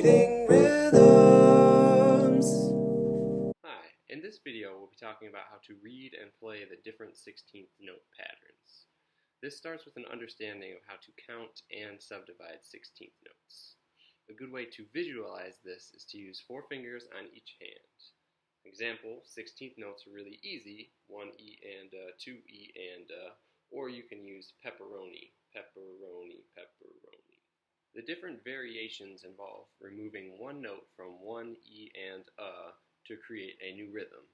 Reading rhythms. Hi, in this video we'll be talking about how to read and play the different 16th note patterns. This starts with an understanding of how to count and subdivide 16th notes. A good way to visualize this is to use 4 fingers on each hand. Example, 16th notes are really easy, 1 E and 2 E and or you can use pepperoni, pepperoni, pepperoni. The different variations involve removing one note from 1 E and to create a new rhythm.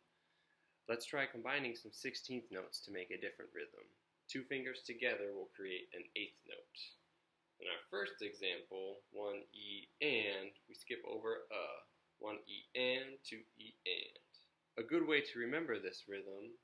Let's try combining some 16th notes to make a different rhythm. 2 fingers together will create an 8th note. In our first example, 1 E and, we skip over 1 E and, 2 E and. A good way to remember this rhythm,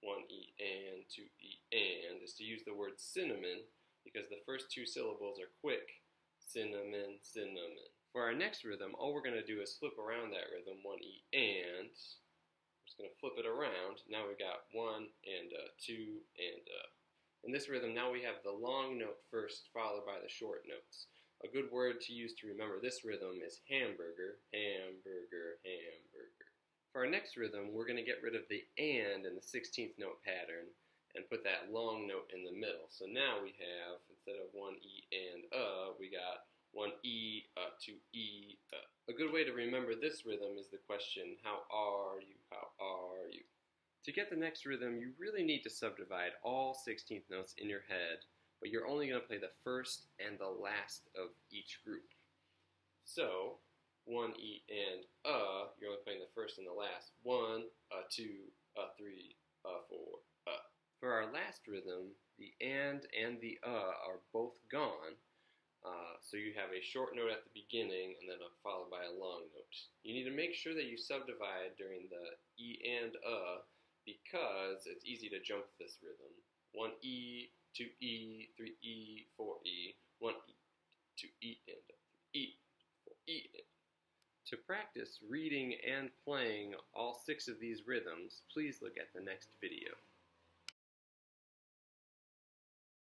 1 E and, 2 E and, is to use the word cinnamon because the first 2 syllables are quick. Cinnamon, cinnamon. For our next rhythm, all we're going to do is flip around that rhythm, 1 E and. We're just going to flip it around. Now we got 1 and 2 and In this rhythm, now we have the long note first, followed by the short notes. A good word to use to remember this rhythm is hamburger, hamburger, hamburger. For our next rhythm, we're going to get rid of the and in the 16th note pattern and put that long note in the middle. So now we have, instead of 1 E and we got 1 E, 2 E. A good way to remember this rhythm is the question, how are you, how are you? To get the next rhythm, you really need to subdivide all 16th notes in your head, but you're only going to play the first and the last of each group. So, 1 E and you're only playing the first and the last. 1, 2, 3, 4, For our last rhythm, the and the are both gone, so you have a short note at the beginning and then followed by a long note. You need to make sure that you subdivide during the E and because it's easy to jump this rhythm. 1 E, 2 E, 3 E, 4 E, 1 E, 2 E, and 3 E, 4 E, and. To practice reading and playing all 6 of these rhythms, please look at the next video.